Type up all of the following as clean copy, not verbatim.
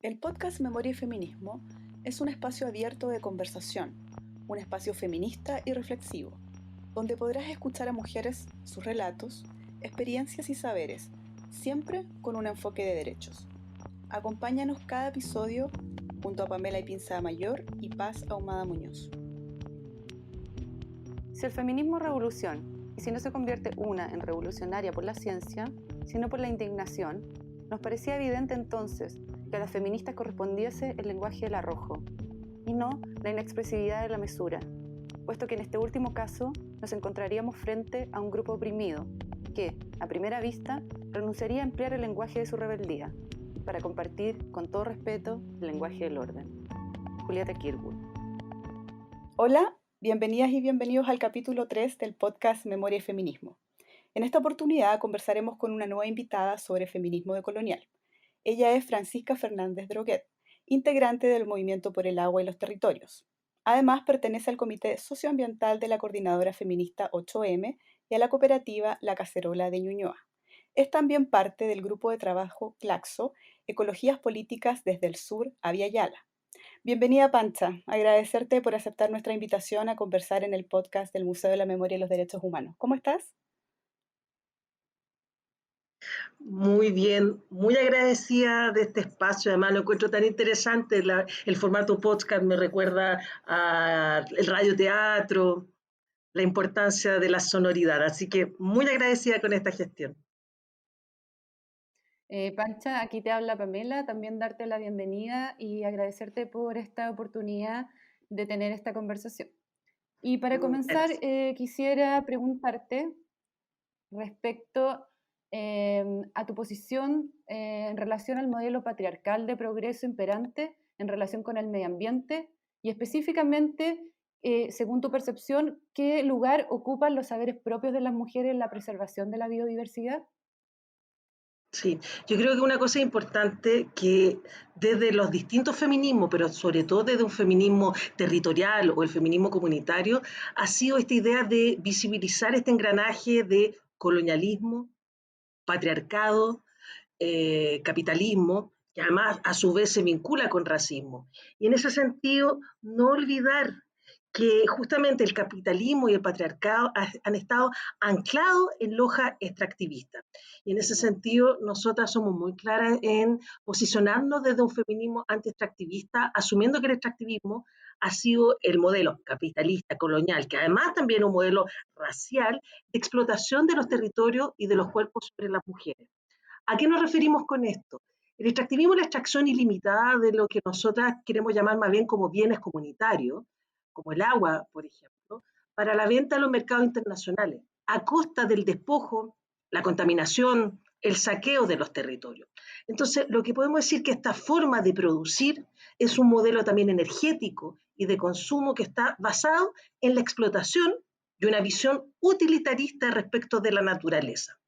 El podcast Memoria y Feminismo es un espacio abierto de conversación, un espacio feminista y reflexivo, donde podrás escuchar a mujeres, sus relatos, experiencias y saberes, siempre con un enfoque de derechos. Acompáñanos cada episodio junto a Pamela Ipinzada Mayor y Paz Ahumada Muñoz. Si el feminismo es revolución, y si no se convierte una en revolucionaria por la ciencia, sino por la indignación, nos parecía evidente entonces que a las feministas correspondiese el lenguaje del arrojo, y no la inexpresividad de la mesura, puesto que en este último caso nos encontraríamos frente a un grupo oprimido, que, a primera vista, renunciaría a emplear el lenguaje de su rebeldía, para compartir, con todo respeto, el lenguaje del orden. Julieta Kirwood. Hola, bienvenidas y bienvenidos al capítulo 3 del podcast Memoria y Feminismo. En esta oportunidad conversaremos con una nueva invitada sobre feminismo decolonial. Ella es Francisca Fernández Droguet, integrante del Movimiento por el Agua y los Territorios. Además, pertenece al Comité Socioambiental de la Coordinadora Feminista 8M y a la cooperativa La Cacerola de Ñuñoa. Es también parte del grupo de trabajo CLACSO, Ecologías Políticas desde el Sur a Via Yala. Bienvenida, Pancha. Agradecerte por aceptar nuestra invitación a conversar en el podcast del Museo de la Memoria y los Derechos Humanos. ¿Cómo estás? Muy bien, muy agradecida de este espacio, además lo encuentro tan interesante, el formato podcast me recuerda al radioteatro, la importancia de la sonoridad, así que muy agradecida con esta gestión. Pancha, aquí te habla Pamela, también darte la bienvenida y agradecerte por esta oportunidad de tener esta conversación. Y para comenzar, quisiera preguntarte respecto a tu posición en relación al modelo patriarcal de progreso imperante en relación con el medio ambiente y específicamente, según tu percepción, ¿qué lugar ocupan los saberes propios de las mujeres en la preservación de la biodiversidad? Sí, yo creo que una cosa importante que desde los distintos feminismos, pero sobre todo desde un feminismo territorial o el feminismo comunitario, ha sido esta idea de visibilizar este engranaje de colonialismo, patriarcado, capitalismo, que además a su vez se vincula con racismo. Y en ese sentido, no olvidar que justamente el capitalismo y el patriarcado han estado anclados en loja extractivista. Y en ese sentido, nosotras somos muy claras en posicionarnos desde un feminismo anti-extractivista, asumiendo que el extractivismo ha sido el modelo capitalista, colonial, que además también es un modelo racial de explotación de los territorios y de los cuerpos sobre las mujeres. ¿A qué nos referimos con esto? El extractivismo es la extracción ilimitada de lo que nosotras queremos llamar más bien como bienes comunitarios, como el agua, por ejemplo, para la venta en los mercados internacionales, a costa del despojo, la contaminación, el saqueo de los territorios. Entonces, lo que podemos decir que esta forma de producir es un modelo también energético y de consumo que está basado en la explotación y una visión utilitarista respecto de la naturaleza.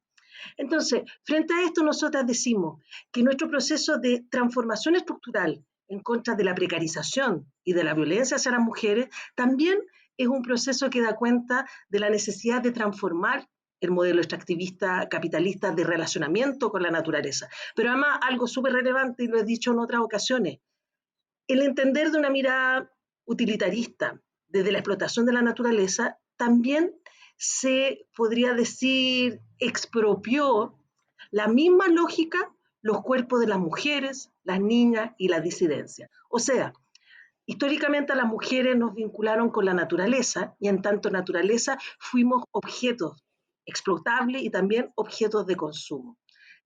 Entonces, frente a esto, nosotras decimos que nuestro proceso de transformación estructural en contra de la precarización y de la violencia hacia las mujeres también es un proceso que da cuenta de la necesidad de transformar el modelo extractivista capitalista de relacionamiento con la naturaleza. Pero además, algo súper relevante, y lo he dicho en otras ocasiones, el entender de una mirada utilitarista desde la explotación de la naturaleza también se podría decir expropió la misma lógica los cuerpos de las mujeres, las niñas y la disidencia. O sea, históricamente a las mujeres nos vincularon con la naturaleza y en tanto naturaleza fuimos objetos explotables y también objetos de consumo.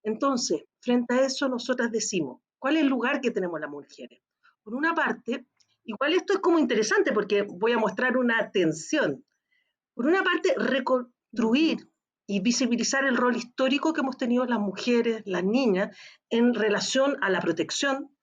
Entonces, frente a eso nosotras decimos, ¿cuál es el lugar que tenemos las mujeres? Por una parte, igual esto es como interesante porque voy a mostrar una tensión. Por una parte, reconstruir y visibilizar el rol histórico que hemos tenido las mujeres, las niñas, en relación a la protección,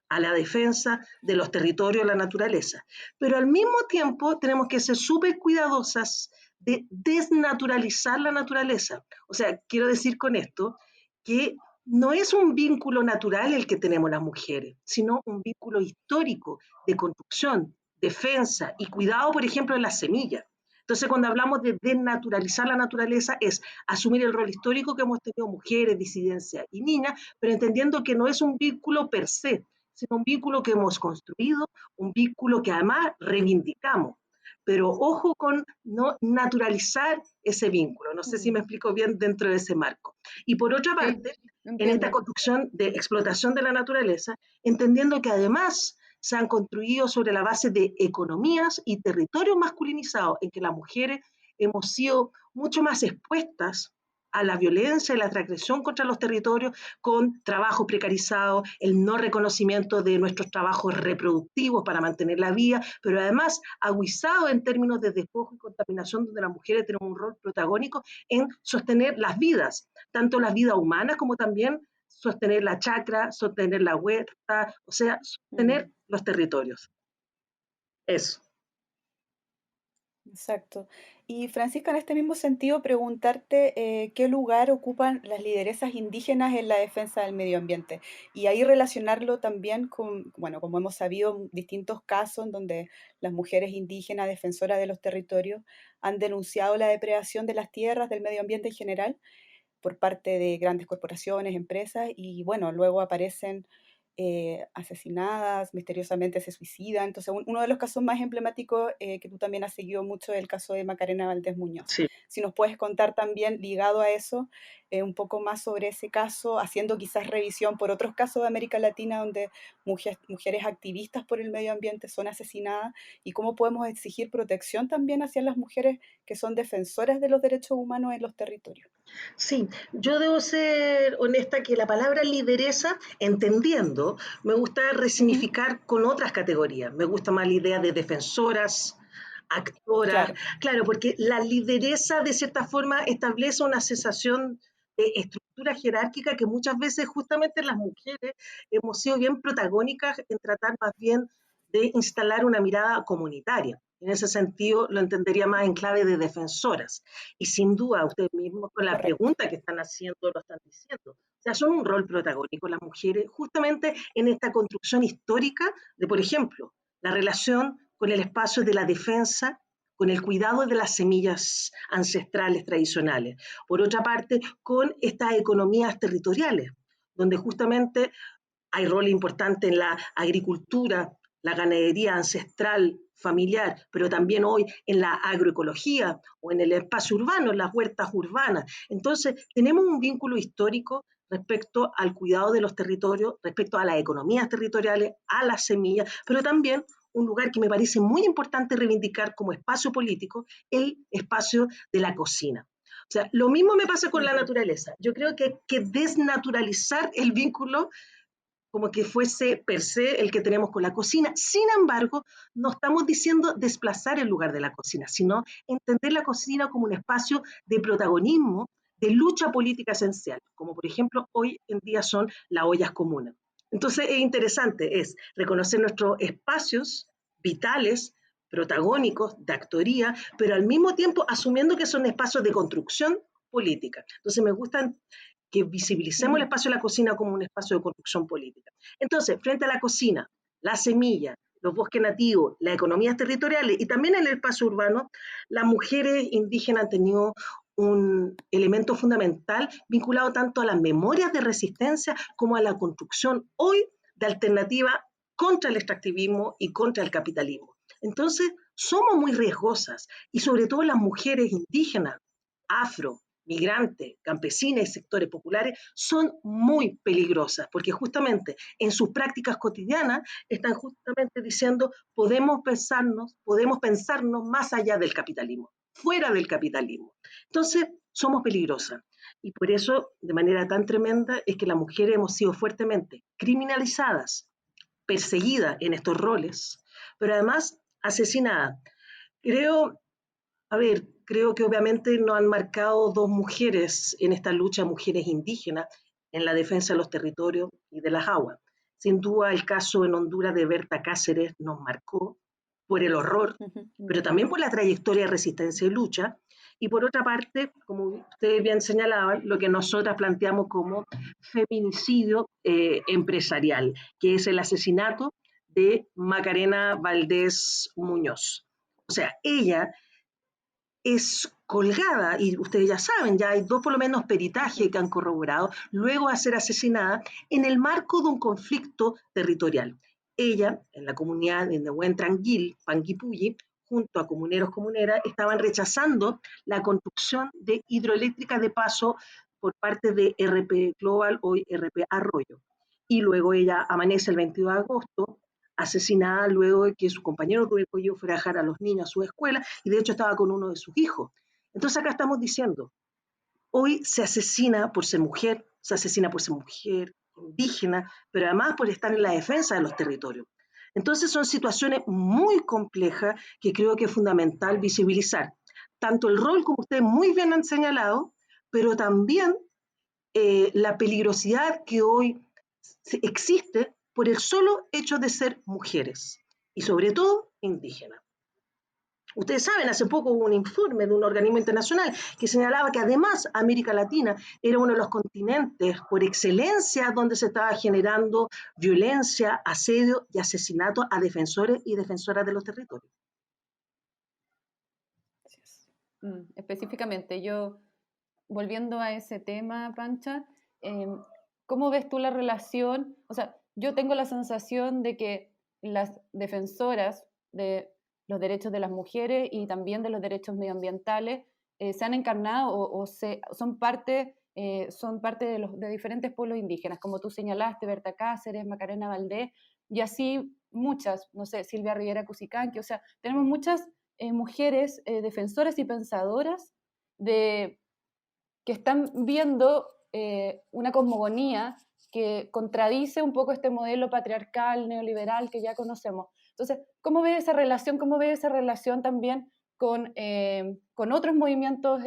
a la defensa de los territorios, la naturaleza. Pero al mismo tiempo tenemos que ser súper cuidadosas de desnaturalizar la naturaleza. O sea, quiero decir con esto que no es un vínculo natural el que tenemos las mujeres, sino un vínculo histórico de construcción, defensa y cuidado, por ejemplo, de las semillas. Entonces, cuando hablamos de desnaturalizar la naturaleza, es asumir el rol histórico que hemos tenido mujeres, disidencias y niñas, pero entendiendo que no es un vínculo per se, sino un vínculo que hemos construido, un vínculo que además reivindicamos. Pero ojo con no naturalizar ese vínculo. No sé si me explico bien dentro de ese marco. Y por otra parte, en esta construcción de explotación de la naturaleza, entendiendo que además se han construido sobre la base de economías y territorios masculinizados, en que las mujeres hemos sido mucho más expuestas a la violencia y la transgresión contra los territorios, con trabajo precarizado, el no reconocimiento de nuestros trabajos reproductivos para mantener la vida, pero además aguizado en términos de despojo y contaminación, donde las mujeres tenemos un rol protagónico en sostener las vidas, tanto las vidas humanas como también sostener la chacra, sostener la huerta, o sea, sostener los territorios. Eso. Exacto. Y Francisca, en este mismo sentido, preguntarte qué lugar ocupan las lideresas indígenas en la defensa del medio ambiente. Y ahí relacionarlo también con, bueno, como hemos sabido, distintos casos en donde las mujeres indígenas defensoras de los territorios han denunciado la depredación de las tierras, del medio ambiente en general, por parte de grandes corporaciones, empresas, y bueno, luego aparecen asesinadas, misteriosamente se suicidan. Entonces, uno de los casos más emblemáticos que tú también has seguido mucho es el caso de Macarena Valdés Muñoz. Sí. Si nos puedes contar también, ligado a eso, un poco más sobre ese caso, haciendo quizás revisión por otros casos de América Latina donde mujeres activistas por el medio ambiente son asesinadas y cómo podemos exigir protección también hacia las mujeres que son defensoras de los derechos humanos en los territorios. Sí, yo debo ser honesta que la palabra lideresa, entendiendo, me gusta resignificar con otras categorías. Me gusta más la idea de defensoras, actoras, claro, porque la lideresa de cierta forma establece una sensación de estructura jerárquica que muchas veces justamente las mujeres hemos sido bien protagónicas en tratar más bien de instalar una mirada comunitaria. En ese sentido, lo entendería más en clave de defensoras. Y sin duda, ustedes mismos con la pregunta que están haciendo, lo están diciendo. O sea, son un rol protagónico las mujeres, justamente en esta construcción histórica de, por ejemplo, la relación con el espacio de la defensa, con el cuidado de las semillas ancestrales tradicionales. Por otra parte, con estas economías territoriales, donde justamente hay rol importante en la agricultura, la ganadería ancestral, familiar, pero también hoy en la agroecología o en el espacio urbano, en las huertas urbanas. Entonces, tenemos un vínculo histórico respecto al cuidado de los territorios, respecto a las economías territoriales, a las semillas, pero también un lugar que me parece muy importante reivindicar como espacio político, el espacio de la cocina. O sea, lo mismo me pasa con la naturaleza. Yo creo que hay que desnaturalizar el vínculo como que fuese per se el que tenemos con la cocina. Sin embargo, no estamos diciendo desplazar el lugar de la cocina, sino entender la cocina como un espacio de protagonismo, de lucha política esencial, como por ejemplo hoy en día son las ollas comunes. Entonces es interesante, es reconocer nuestros espacios vitales, protagónicos, de actoría, pero al mismo tiempo asumiendo que son espacios de construcción política. Entonces me gustan que visibilicemos el espacio de la cocina como un espacio de construcción política. Entonces, frente a la cocina, la semilla, los bosques nativos, las economías territoriales y también en el espacio urbano, las mujeres indígenas han tenido un elemento fundamental vinculado tanto a las memorias de resistencia como a la construcción hoy de alternativa contra el extractivismo y contra el capitalismo. Entonces, somos muy riesgosas y sobre todo las mujeres indígenas, afro, migrantes, campesinas y sectores populares son muy peligrosas porque justamente en sus prácticas cotidianas están justamente diciendo podemos pensarnos más allá del capitalismo, fuera del capitalismo. Entonces somos peligrosas y por eso de manera tan tremenda es que las mujeres hemos sido fuertemente criminalizadas, perseguidas en estos roles, pero además asesinadas. Creo que obviamente nos han marcado dos mujeres en esta lucha, mujeres indígenas, en la defensa de los territorios y de las aguas. Sin duda el caso en Honduras de Berta Cáceres nos marcó por el horror, pero también por la trayectoria de resistencia y lucha. Y por otra parte, como ustedes bien señalaban, lo que nosotras planteamos como feminicidio empresarial, que es el asesinato de Macarena Valdés Muñoz. O sea, ella es colgada, y ustedes ya saben, ya hay 2 por lo menos peritajes que han corroborado, luego de ser asesinada en el marco de un conflicto territorial. Ella, en la comunidad de Nehuentranguil, Panguipulli, junto a comuneros, comuneras, estaban rechazando la construcción de hidroeléctricas de paso por parte de RP Global, hoy RP Arroyo. Y luego ella amanece el 22 de agosto, asesinada luego de que su compañero Rubén Coello fuera a dejar a los niños a su escuela, y de hecho estaba con uno de sus hijos. Entonces acá estamos diciendo, hoy se asesina por ser mujer, se asesina por ser mujer indígena, pero además por estar en la defensa de los territorios. Entonces son situaciones muy complejas que creo que es fundamental visibilizar. Tanto el rol, como ustedes muy bien han señalado, pero también la peligrosidad que hoy existe por el solo hecho de ser mujeres y sobre todo indígenas. Ustedes saben, hace poco hubo un informe de un organismo internacional que señalaba que además América Latina era uno de los continentes por excelencia donde se estaba generando violencia, asedio y asesinato a defensores y defensoras de los territorios. Específicamente, volviendo a ese tema, Pancha, ¿cómo ves tú la relación? O sea, yo tengo la sensación de que las defensoras de los derechos de las mujeres y también de los derechos medioambientales se han encarnado son parte de diferentes pueblos indígenas, como tú señalaste, Berta Cáceres, Macarena Valdés, y así muchas, no sé, Silvia Rivera Cusicanqui, o sea, tenemos muchas mujeres defensoras y pensadoras que están viendo una cosmogonía que contradice un poco este modelo patriarcal, neoliberal que ya conocemos. Entonces, ¿cómo ves esa relación? ¿Cómo ves esa relación también con otros movimientos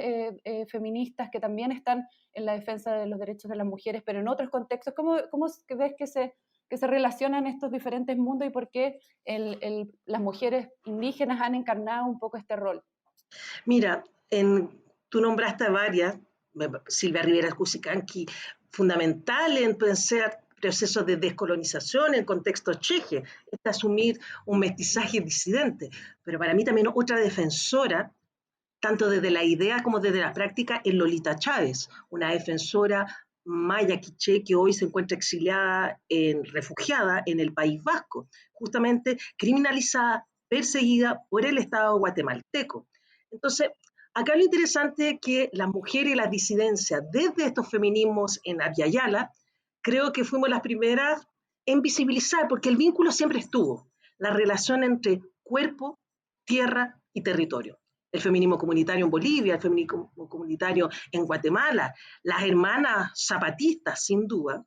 feministas que también están en la defensa de los derechos de las mujeres, pero en otros contextos? ¿Cómo ves que se relacionan estos diferentes mundos y por qué las mujeres indígenas han encarnado un poco este rol? Mira, tú nombraste a varias, Silvia Rivera Cusicanqui, fundamental en pensar procesos de descolonización en contexto cheje, es asumir un mestizaje disidente, pero para mí también otra defensora, tanto desde la idea como desde la práctica, es Lolita Chávez, una defensora maya quiché que hoy se encuentra exiliada, refugiada en el País Vasco, justamente criminalizada, perseguida por el Estado guatemalteco. Entonces, acá lo interesante es que las mujeres y las disidencias, desde estos feminismos en Abya Yala, creo que fuimos las primeras en visibilizar, porque el vínculo siempre estuvo, la relación entre cuerpo, tierra y territorio. El feminismo comunitario en Bolivia, el feminismo comunitario en Guatemala, las hermanas zapatistas, sin duda,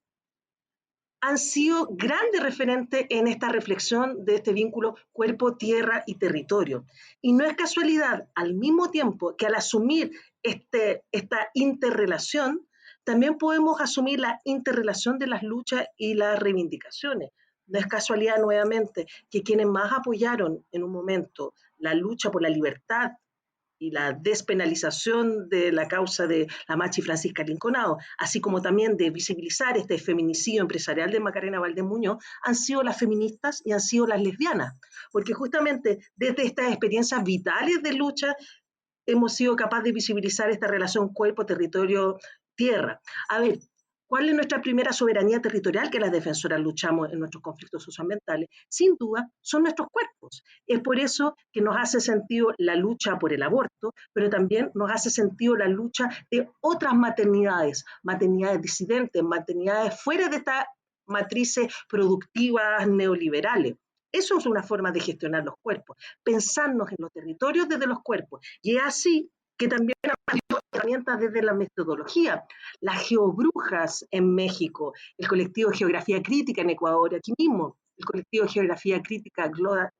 han sido grandes referentes en esta reflexión de este vínculo cuerpo, tierra y territorio. Y no es casualidad, al mismo tiempo que al asumir esta interrelación, también podemos asumir la interrelación de las luchas y las reivindicaciones. No es casualidad, nuevamente, que quienes más apoyaron en un momento la lucha por la libertad y la despenalización de la causa de la Machi Francisca Linconado, así como también de visibilizar este feminicidio empresarial de Macarena Valdés Muñoz, han sido las feministas y han sido las lesbianas, porque justamente desde estas experiencias vitales de lucha hemos sido capaces de visibilizar esta relación cuerpo, territorio, tierra. A ver, ¿cuál es nuestra primera soberanía territorial que las defensoras luchamos en nuestros conflictos socioambientales? Sin duda, son nuestros cuerpos. Es por eso que nos hace sentido la lucha por el aborto, pero también nos hace sentido la lucha de otras maternidades, maternidades disidentes, maternidades fuera de estas matrices productivas neoliberales. Eso es una forma de gestionar los cuerpos, pensarnos en los territorios desde los cuerpos. Y es así que también herramientas desde la metodología. Las geobrujas en México, el colectivo Geografía Crítica en Ecuador, aquí mismo, el colectivo Geografía Crítica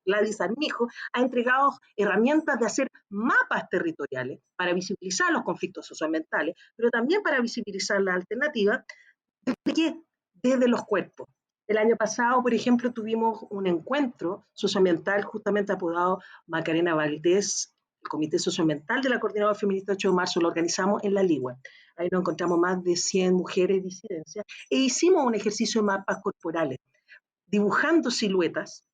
Gladys Armijo, ha entregado herramientas de hacer mapas territoriales para visibilizar los conflictos socioambientales, pero también para visibilizar la alternativa desde los cuerpos. El año pasado, por ejemplo, tuvimos un encuentro socioambiental justamente apodado Macarena Valdés, el Comité Socioambiental de la Coordinadora Feminista 8 de marzo, lo organizamos en La Ligua. Ahí nos encontramos más de 100 mujeres disidencias e hicimos un ejercicio de mapas corporales, dibujando siluetas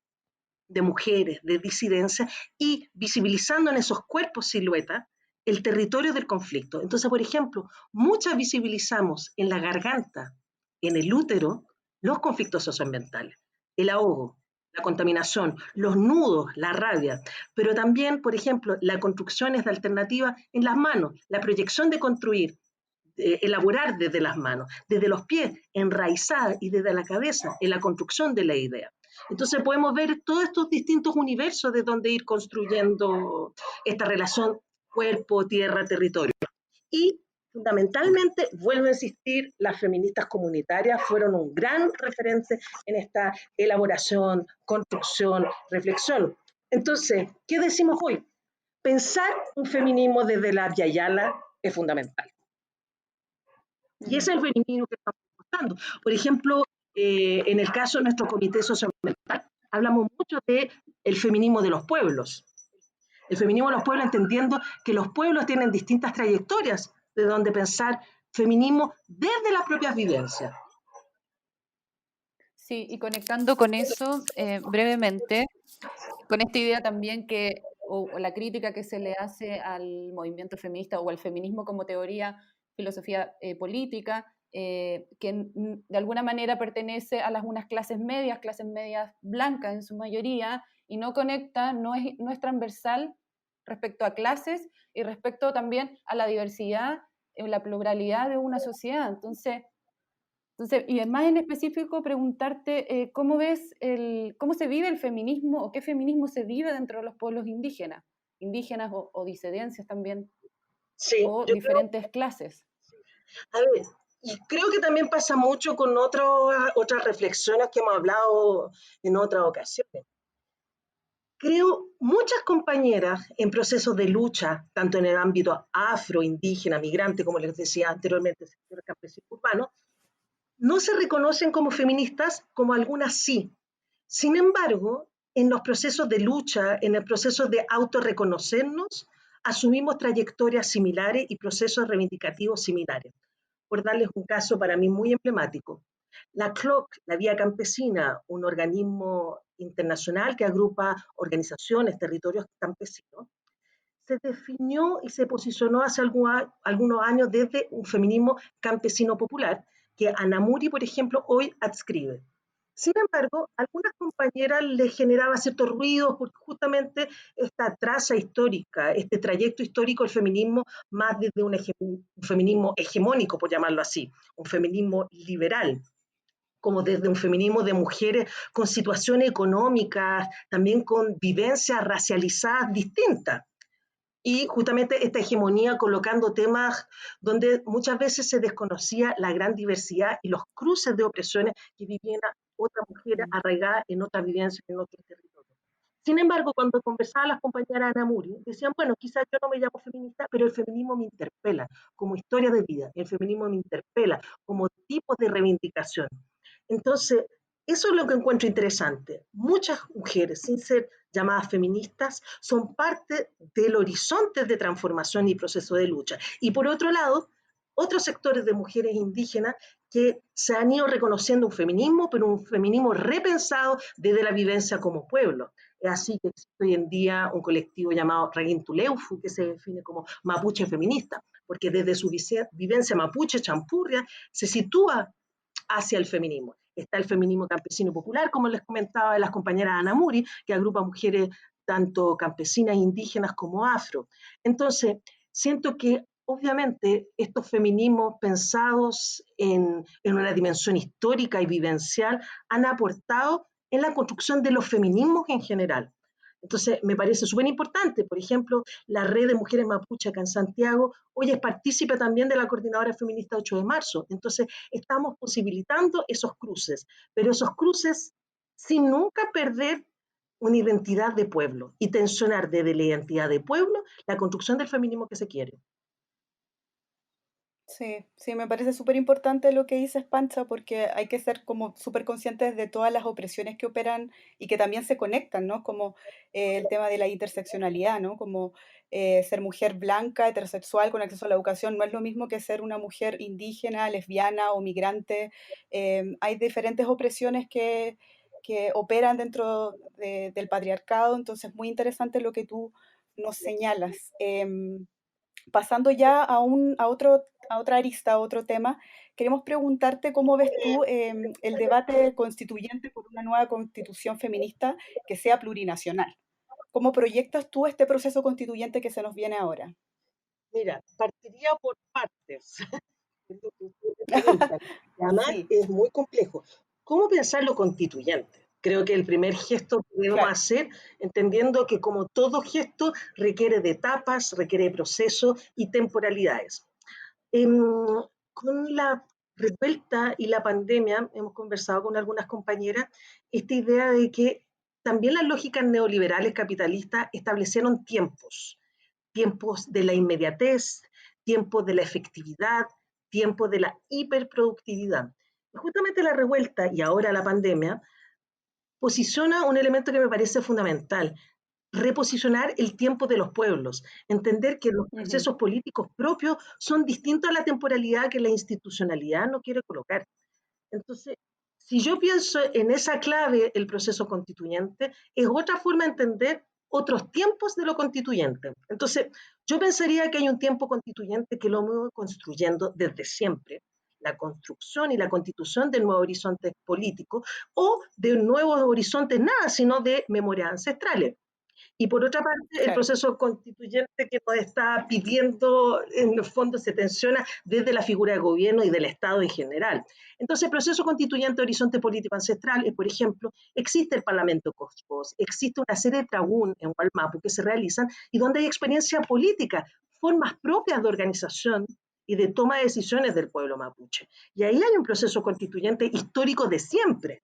de mujeres, de disidencias y visibilizando en esos cuerpos siluetas el territorio del conflicto. Entonces, por ejemplo, muchas visibilizamos en la garganta, en el útero, los conflictos socioambientales, el ahogo, la contaminación, los nudos, la rabia, pero también, por ejemplo, las construcciones de alternativas en las manos, la proyección de construir, elaborar desde las manos, desde los pies, enraizar y desde la cabeza en la construcción de la idea. Entonces podemos ver todos estos distintos universos de donde ir construyendo esta relación cuerpo, tierra, territorio. Y fundamentalmente, vuelvo a insistir, las feministas comunitarias fueron un gran referente en esta elaboración, construcción, reflexión. Entonces, ¿qué decimos hoy? Pensar un feminismo desde la Via Yala es fundamental. Y ese es el feminismo que estamos buscando. Por ejemplo, en el caso de nuestro comité socioambiental, hablamos mucho del feminismo de los pueblos. El feminismo de los pueblos entendiendo que los pueblos tienen distintas trayectorias de donde pensar feminismo desde las propias vivencias. Sí, y conectando con eso brevemente, con esta idea también que, o la crítica que se le hace al movimiento feminista o al feminismo como teoría, filosofía política, que de alguna manera pertenece a unas clases medias blancas en su mayoría, y no conecta, no es transversal respecto a clases y respecto también a la diversidad, la pluralidad de una sociedad. Entonces, y además en específico preguntarte cómo ves cómo se vive el feminismo o qué feminismo se vive dentro de los pueblos indígenas o disidencias también, Sí, o yo creo, diferentes clases. a ver, y creo que también pasa mucho con otras reflexiones que hemos hablado en otras ocasiones. Creo muchas compañeras en procesos de lucha, tanto en el ámbito afro, indígena, migrante, como les decía anteriormente, sector campesino urbano, no se reconocen como feministas, como algunas sí. Sin embargo, en los procesos de lucha, en el proceso de autorreconocernos, asumimos trayectorias similares y procesos reivindicativos similares. Por darles un caso para mí muy emblemático, la CLOC, la Vía Campesina, un organismo internacional que agrupa organizaciones, territorios campesinos, se definió y se posicionó hace algunos años desde un feminismo campesino popular que Anamuri, por ejemplo, hoy adscribe. Sin embargo, a algunas compañeras les generaba cierto ruido porque justamente esta traza histórica, este trayecto histórico del feminismo, más desde un feminismo hegemónico, por llamarlo así, un feminismo liberal, como desde un feminismo de mujeres con situaciones económicas, también con vivencias racializadas distintas y justamente esta hegemonía colocando temas donde muchas veces se desconocía la gran diversidad y los cruces de opresiones que vivían otras mujeres arraigadas en otras vivencias, en otros territorios. Sin embargo, cuando conversaba las compañeras Ana Muri, decían, bueno, quizás yo no me llamo feminista, pero el feminismo me interpela como historia de vida, el feminismo me interpela como tipo de reivindicación. Entonces, eso es lo que encuentro interesante. Muchas mujeres, sin ser llamadas feministas, son parte del horizonte de transformación y proceso de lucha. Y por otro lado, otros sectores de mujeres indígenas que se han ido reconociendo un feminismo, pero un feminismo repensado desde la vivencia como pueblo. Es así que existe hoy en día un colectivo llamado Reguintuleufu, que se define como mapuche feminista, porque desde su vivencia mapuche, champurria, se sitúa hacia el feminismo. Está el feminismo campesino y popular, como les comentaba las compañeras Ana Muri, que agrupa mujeres tanto campesinas, indígenas como afro. Entonces, siento que obviamente estos feminismos pensados en una dimensión histórica y vivencial han aportado en la construcción de los feminismos en general. Entonces, me parece súper importante, por ejemplo, la red de mujeres mapuche acá en Santiago, hoy es partícipe también de la Coordinadora Feminista 8 de marzo. Entonces, estamos posibilitando esos cruces, pero esos cruces sin nunca perder una identidad de pueblo y tensionar desde la identidad de pueblo la construcción del feminismo que se quiere. Sí, sí, me parece súper importante lo que dices, Pancha, porque hay que ser como súper conscientes de todas las opresiones que operan y que también se conectan, ¿no? Como el tema de la interseccionalidad, ¿no? Como ser mujer blanca, heterosexual, con acceso a la educación, no es lo mismo que ser una mujer indígena, lesbiana o migrante. Hay diferentes opresiones que operan dentro del patriarcado, entonces muy interesante lo que tú nos señalas. Pasando ya a otra arista, a otro tema, queremos preguntarte cómo ves tú el debate constituyente por una nueva constitución feminista que sea plurinacional. ¿Cómo proyectas tú este proceso constituyente que se nos viene ahora? Mira, partiría por partes, es lo que usted me pregunta. Y además Sí, es muy complejo. ¿Cómo pensar lo constituyente? Creo que el primer gesto que debemos claro, hacer, entendiendo que como todo gesto requiere de etapas, requiere de procesos y temporalidades. Con la revuelta y la pandemia, hemos conversado con algunas compañeras, esta idea de que también las lógicas neoliberales capitalistas establecieron tiempos, tiempos de la inmediatez, tiempos de la efectividad, tiempos de la hiperproductividad. Y justamente la revuelta y ahora la pandemia posiciona un elemento que me parece fundamental: reposicionar el tiempo de los pueblos, entender que los ujú, procesos políticos propios son distintos a la temporalidad que la institucionalidad no quiere colocar. Entonces, si yo pienso en esa clave, el proceso constituyente, es otra forma de entender otros tiempos de lo constituyente. Entonces, yo pensaría que hay un tiempo constituyente que lo hemos construyendo desde siempre, la construcción y la constitución de nuevos horizontes políticos o de nuevos horizontes nada, sino de memorias ancestrales. Y por otra parte, el claro, proceso constituyente que nos está pidiendo, en el fondo, se tensiona desde la figura de gobierno y del Estado en general. Entonces, el proceso constituyente de horizonte político ancestral es, por ejemplo, existe el Parlamento Cosmos, existe una serie de trabún en Gualmapu que se realizan y donde hay experiencia política, formas propias de organización y de toma de decisiones del pueblo mapuche. Y ahí hay un proceso constituyente histórico de siempre.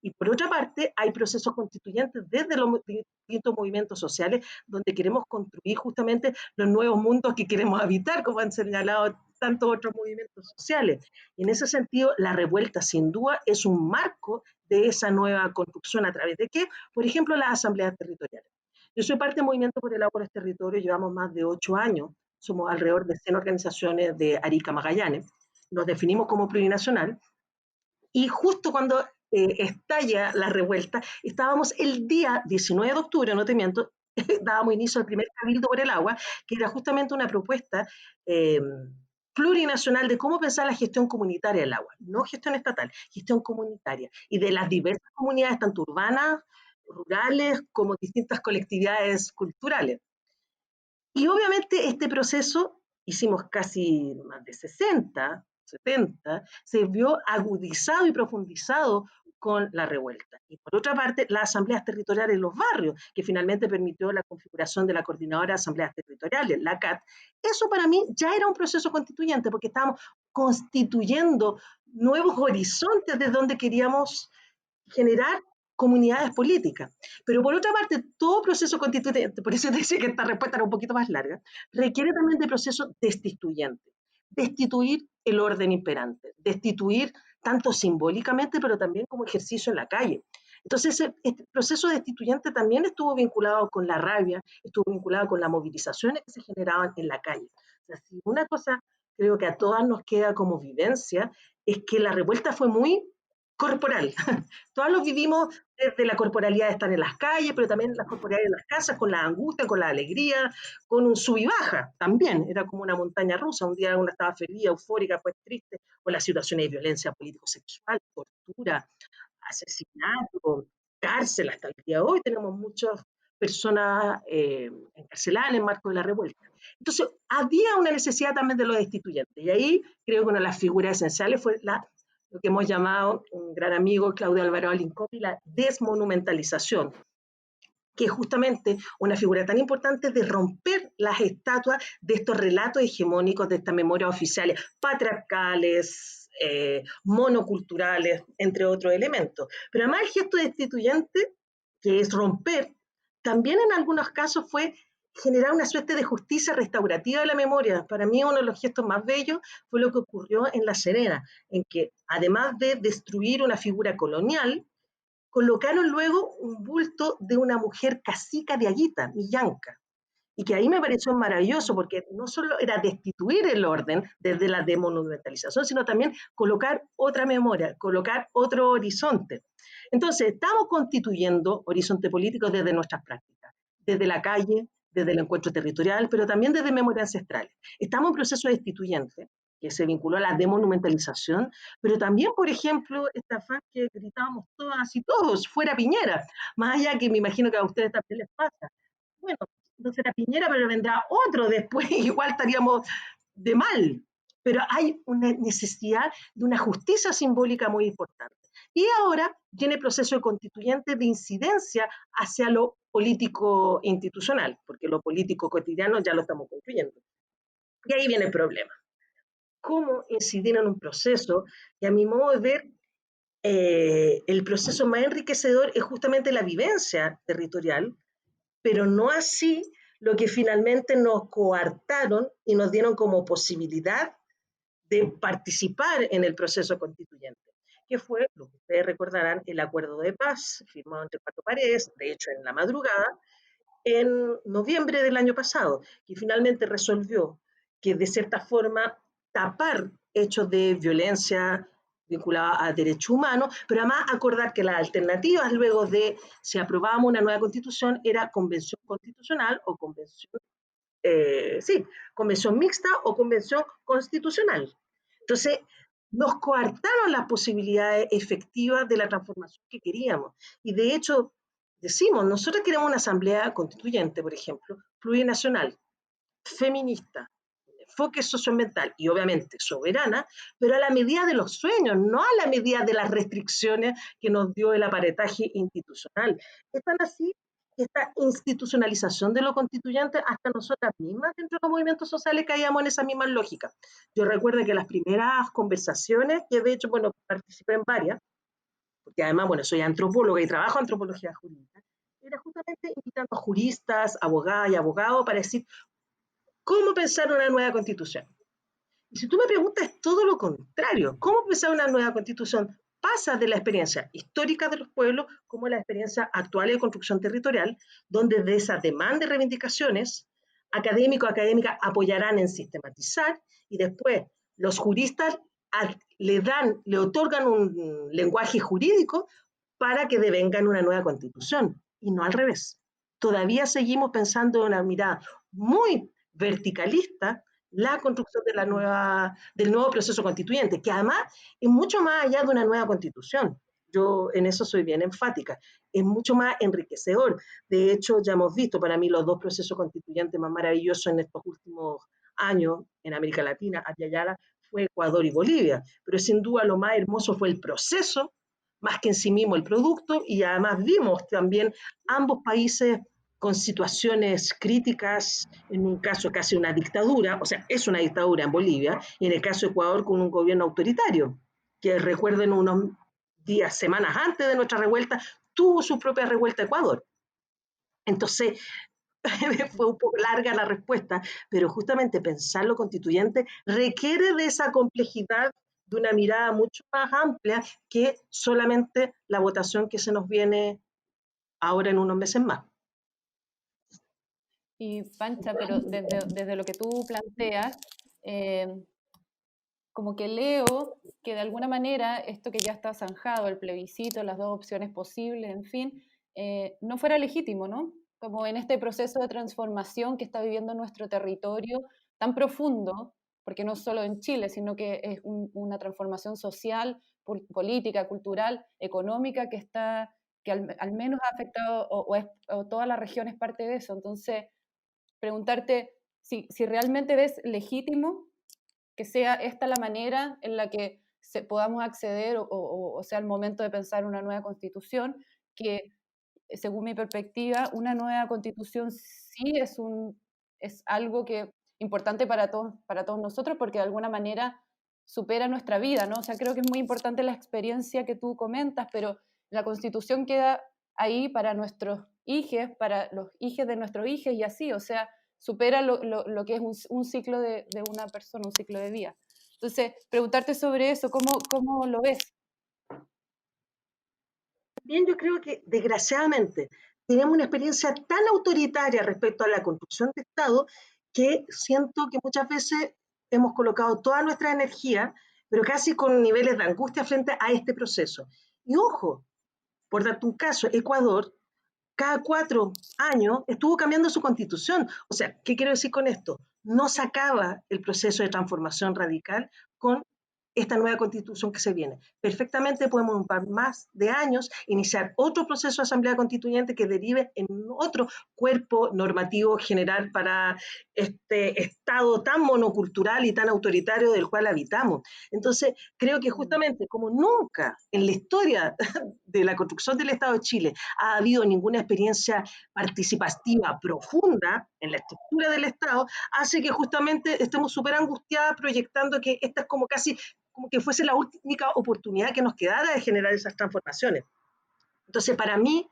Y por otra parte, hay procesos constituyentes desde los distintos movimientos sociales donde queremos construir justamente los nuevos mundos que queremos habitar, como han señalado tantos otros movimientos sociales. Y en ese sentido, la revuelta sin duda es un marco de esa nueva construcción a través de qué, por ejemplo, las asambleas territoriales. Yo soy parte del Movimiento por el Agua por los Territorios, llevamos más de 8 años, somos alrededor de 100 organizaciones de Arica, Magallanes, nos definimos como plurinacional y justo cuando estalla la revuelta, estábamos el día 19 de octubre, no te miento, dábamos inicio al primer Cabildo por el Agua, que era justamente una propuesta eh, plurinacional de cómo pensar la gestión comunitaria del agua, no gestión estatal, gestión comunitaria, y de las diversas comunidades, tanto urbanas, rurales, como distintas colectividades culturales. Y obviamente este proceso, hicimos casi más de 60, 70, se vio agudizado y profundizado con la revuelta. Y por otra parte, las asambleas territoriales en los barrios, que finalmente permitió la configuración de la Coordinadora de Asambleas Territoriales, la CAT, eso para mí ya era un proceso constituyente, porque estábamos constituyendo nuevos horizontes de donde queríamos generar comunidades políticas. Pero por otra parte, todo proceso constituyente, por eso te decía que esta respuesta era un poquito más larga, requiere también de proceso destituyente. Destituir el orden imperante, destituir tanto simbólicamente, pero también como ejercicio en la calle. Entonces, este proceso destituyente también estuvo vinculado con la rabia, estuvo vinculado con las movilizaciones que se generaban en la calle. O sea, si una cosa creo que a todas nos queda como vivencia, es que la revuelta fue muy corporal. Todos los vivimos desde la corporalidad de estar en las calles, pero también las corporalidades en las casas, con la angustia, con la alegría, con un sub y baja también. Era como una montaña rusa. Un día una estaba feliz, eufórica, pues triste, con las situaciones de violencia político-sexual, tortura, asesinato, cárcel. Hasta el día de hoy tenemos muchas personas encarceladas en el marco de la revuelta. Entonces, había una necesidad también de lo destituyente. Y ahí creo que una de las figuras esenciales fue lo que hemos llamado, un gran amigo, Claudio Alvarado Alincopi, la desmonumentalización, que es justamente una figura tan importante de romper las estatuas de estos relatos hegemónicos, de estas memorias oficiales, patriarcales, monoculturales, entre otros elementos. Pero además el gesto destituyente, que es romper, también en algunos casos fue generar una suerte de justicia restaurativa de la memoria. Para mí uno de los gestos más bellos fue lo que ocurrió en La Serena, en que además de destruir una figura colonial, colocaron luego un bulto de una mujer cacica de Aguita, Millanca, y que ahí me pareció maravilloso porque no solo era destituir el orden desde la demonumentalización, sino también colocar otra memoria, colocar otro horizonte. Entonces, estamos constituyendo horizonte político desde nuestras prácticas, desde la calle, desde el encuentro territorial, pero también desde Memoria Ancestral. Estamos en proceso destituyente, que se vinculó a la demonumentalización, pero también, por ejemplo, esta afán que gritábamos todas y todos, fuera Piñera, más allá que me imagino que a ustedes también les pasa. Bueno, no será Piñera, pero vendrá otro después, igual estaríamos de mal. Pero hay una necesidad de una justicia simbólica muy importante. Y ahora tiene proceso constituyente de incidencia hacia lo político institucional, porque lo político cotidiano ya lo estamos construyendo. Y ahí viene el problema. ¿Cómo incidir en un proceso que, a mi modo de ver, el proceso más enriquecedor es justamente la vivencia territorial, pero no así lo que finalmente nos coartaron y nos dieron como posibilidad de participar en el proceso constituyente, que fue, lo que ustedes recordarán, el acuerdo de paz firmado entre cuatro paredes, de hecho en la madrugada, en noviembre del año pasado, que finalmente resolvió que de cierta forma tapar hechos de violencia vinculada a derechos humanos, pero además acordar que las alternativas luego de si aprobábamos una nueva constitución era convención constitucional o convención, convención mixta o convención constitucional. Entonces, nos coartaron las posibilidades efectivas de la transformación que queríamos. Y de hecho, decimos, nosotros queremos una asamblea constituyente, por ejemplo, plurinacional, feminista, enfoque socioambiental y obviamente soberana, pero a la medida de los sueños, no a la medida de las restricciones que nos dio el aparataje institucional. Es tan así que esta institucionalización de lo constituyente, hasta nosotras mismas dentro de los movimientos sociales caíamos en esa misma lógica. Yo recuerdo que las primeras conversaciones, que de hecho, bueno, participé en varias, porque además, bueno, soy antropóloga y trabajo en antropología jurídica, era justamente invitando a juristas, abogadas y abogados para decir, ¿cómo pensar una nueva constitución? Y si tú me preguntas, es todo lo contrario. ¿Cómo pensar una nueva constitución? Pasa de la experiencia histórica de los pueblos como la experiencia actual de construcción territorial, donde de esas demandas y reivindicaciones, académicos, académicas apoyarán en sistematizar y después los juristas le otorgan un lenguaje jurídico para que devengan una nueva constitución y no al revés. Todavía seguimos pensando en una mirada muy verticalista la construcción de del nuevo proceso constituyente, que además es mucho más allá de una nueva constitución. Yo en eso soy bien enfática. Es mucho más enriquecedor. De hecho, ya hemos visto para mí los dos procesos constituyentes más maravillosos en estos últimos años en América Latina, hacia allá, fue Ecuador y Bolivia. Pero sin duda lo más hermoso fue el proceso, más que en sí mismo el producto, y además vimos también ambos países con situaciones críticas, en un caso casi una dictadura, o sea, es una dictadura en Bolivia, y en el caso de Ecuador con un gobierno autoritario, que recuerden unos días, semanas antes de nuestra revuelta, tuvo su propia revuelta Ecuador. Entonces, fue un poco larga la respuesta, pero justamente pensar lo constituyente requiere de esa complejidad, de una mirada mucho más amplia que solamente la votación que se nos viene ahora en unos meses más. Y Pancha, pero desde lo que tú planteas, como que leo que de alguna manera esto que ya está zanjado, el plebiscito, las dos opciones posibles, en fin, no fuera legítimo, ¿no? Como en este proceso de transformación que está viviendo nuestro territorio tan profundo, porque no solo en Chile, sino que es una transformación social, política, cultural, económica que al menos ha afectado, o toda la región es parte de eso. Entonces, preguntarte si realmente ves legítimo que sea esta la manera en la que podamos acceder o sea el momento de pensar una nueva constitución, que según mi perspectiva, una nueva constitución sí es algo que importante para todos nosotros, porque de alguna manera supera nuestra vida, ¿no? O sea, creo que es muy importante la experiencia que tú comentas, pero la constitución queda ahí para nuestros hijos, para los hijos de nuestros hijos y así, o sea, supera lo que es un ciclo de una persona, un ciclo de vida. Entonces, preguntarte sobre eso, ¿cómo lo ves? También yo creo que, desgraciadamente, tenemos una experiencia tan autoritaria respecto a la construcción de Estado que siento que muchas veces hemos colocado toda nuestra energía, pero casi con niveles de angustia frente a este proceso. Y ojo, por darte un caso, Ecuador cada 4 años estuvo cambiando su constitución. O sea, ¿qué quiero decir con esto? No se acaba el proceso de transformación radical con esta nueva constitución que se viene. Perfectamente podemos en un par más de años iniciar otro proceso de asamblea constituyente que derive en otro cuerpo normativo general para este estado tan monocultural y tan autoritario del cual habitamos. Entonces, creo que justamente como nunca en la historia de la construcción del Estado de Chile ha habido ninguna experiencia participativa profunda en la estructura del Estado, hace que justamente estemos súper angustiadas proyectando que esta es como casi como que fuese la única oportunidad que nos quedara de generar esas transformaciones. Entonces, para mí,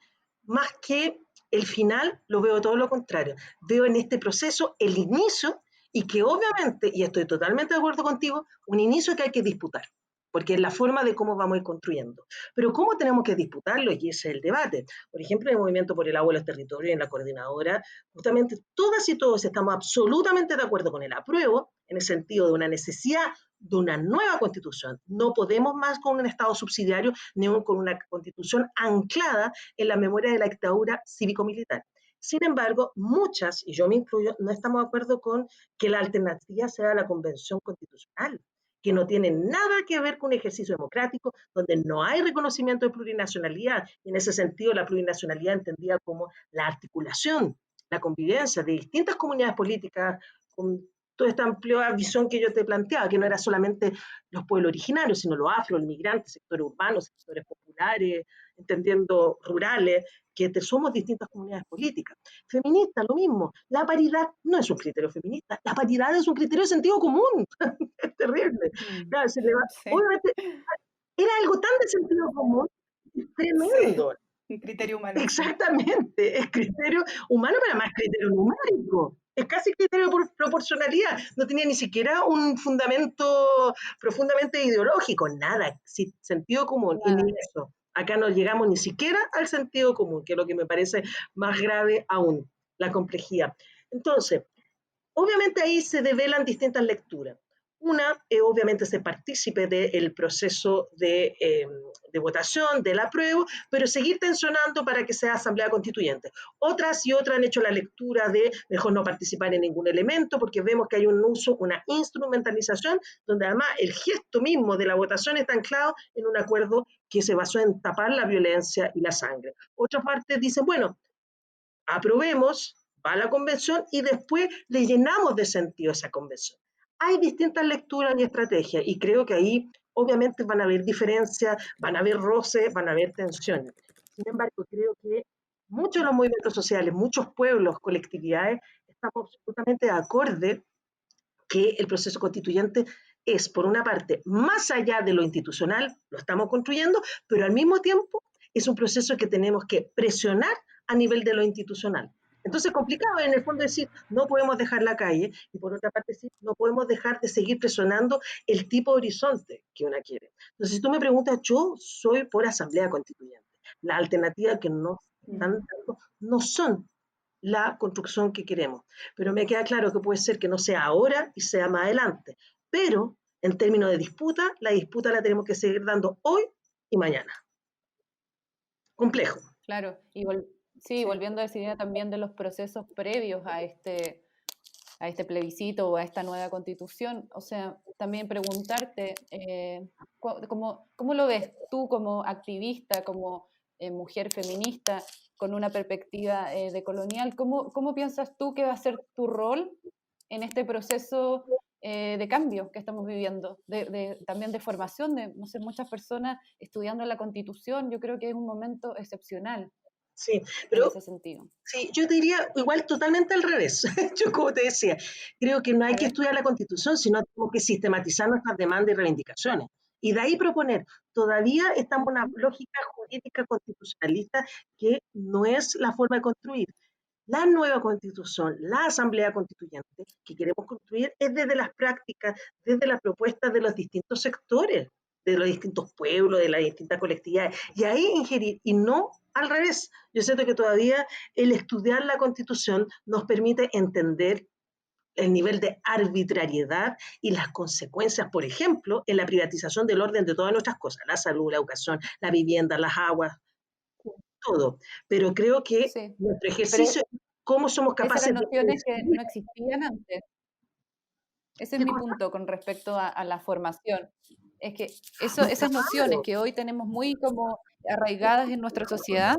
más que el final, lo veo todo lo contrario. Veo en este proceso el inicio y que obviamente, y estoy totalmente de acuerdo contigo, un inicio que hay que disputar, porque es la forma de cómo vamos a ir construyendo. Pero ¿cómo tenemos que disputarlo? Y ese es el debate. Por ejemplo, en el Movimiento por el Agua y los Territorios, en la coordinadora, justamente todas y todos estamos absolutamente de acuerdo con el apruebo, en el sentido de una necesidad de una nueva constitución. No podemos más con un Estado subsidiario ni con una constitución anclada en la memoria de la dictadura cívico-militar. Sin embargo, muchas, y yo me incluyo, no estamos de acuerdo con que la alternativa sea la convención constitucional, que no tiene nada que ver con un ejercicio democrático, donde no hay reconocimiento de plurinacionalidad, y en ese sentido la plurinacionalidad entendida como la articulación, la convivencia de distintas comunidades políticas, con toda esta amplia visión que yo te planteaba, que no era solamente los pueblos originarios, sino los afro, los migrantes, sectores urbanos, sectores populares, entendiendo rurales, que somos distintas comunidades políticas. Feministas, lo mismo. La paridad no es un criterio feminista, la paridad es un criterio de sentido común. Es terrible. Claro, Sí, obviamente era algo tan de sentido común, sí, tremendo. un criterio humano, sí. Exactamente, es criterio humano, pero además criterio numérico. Es casi criterio por proporcionalidad. No tenía ni siquiera un fundamento profundamente ideológico, nada, sentido común, y ni Nada. eso. Acá no llegamos ni siquiera al sentido común, que es lo que me parece más grave aún, la complejidad. Entonces, obviamente ahí se develan distintas lecturas. Una, obviamente, se partícipe del proceso de votación, del apruebo, pero seguir tensionando para que sea asamblea constituyente. Otras y otras han hecho la lectura de mejor no participar en ningún elemento, porque vemos que hay un uso, una instrumentalización, donde además el gesto mismo de la votación está anclado en un acuerdo que se basó en tapar la violencia y la sangre. Otra parte dice, bueno, aprobemos, va a la convención y después le llenamos de sentido esa convención. Hay distintas lecturas y estrategias y creo que ahí obviamente van a haber diferencias, van a haber roces, van a haber tensiones. Sin embargo, creo que muchos de los movimientos sociales, muchos pueblos, colectividades, estamos absolutamente de acuerdo que el proceso constituyente es, por una parte, más allá de lo institucional, lo estamos construyendo, pero al mismo tiempo es un proceso que tenemos que presionar a nivel de lo institucional. Entonces, complicado en el fondo decir, no podemos dejar la calle, y por otra parte decir, no podemos dejar de seguir presionando el tipo de horizonte que una quiere. Entonces, si tú me preguntas, yo soy por asamblea constituyente. La alternativa que no están dando no son la construcción que queremos. Pero me queda claro que puede ser que no sea ahora y sea más adelante. Pero en términos de disputa, la disputa la tenemos que seguir dando hoy y mañana. Complejo. Claro, sí, Sí. volviendo a esa idea también de los procesos previos a este plebiscito o a esta nueva constitución, o sea, también preguntarte, ¿cómo lo ves tú como activista, como mujer feminista, con una perspectiva decolonial? ¿Cómo piensas tú que va a ser tu rol en este proceso de cambio que estamos viviendo, también de formación de, no sé, muchas personas estudiando la Constitución? Yo creo que es un momento excepcional Sí, en pero ese sentido. sí, yo te diría igual totalmente al revés. Yo, como te decía, creo que no hay A que ver. estudiar la Constitución, sino tenemos que sistematizar nuestras demandas y reivindicaciones. Y de ahí proponer, todavía estamos en una lógica jurídica constitucionalista que no es la forma de construir. La nueva constitución, la asamblea constituyente que queremos construir es desde las prácticas, desde las propuestas de los distintos sectores, de los distintos pueblos, de las distintas colectividades, y ahí ingerir, y no al revés. Yo siento que todavía el estudiar la constitución nos permite entender el nivel de arbitrariedad y las consecuencias, por ejemplo, en la privatización del orden de todas nuestras cosas, la salud, la educación, la vivienda, las aguas, todo, pero creo que Sí, nuestro pero ejercicio es cómo somos esas capaces eran de nociones que decidir. no existían antes. Ese es ¿Qué mi cosa? punto con respecto a la formación. Es que esas nociones Claro. que hoy tenemos muy como arraigadas en nuestra sociedad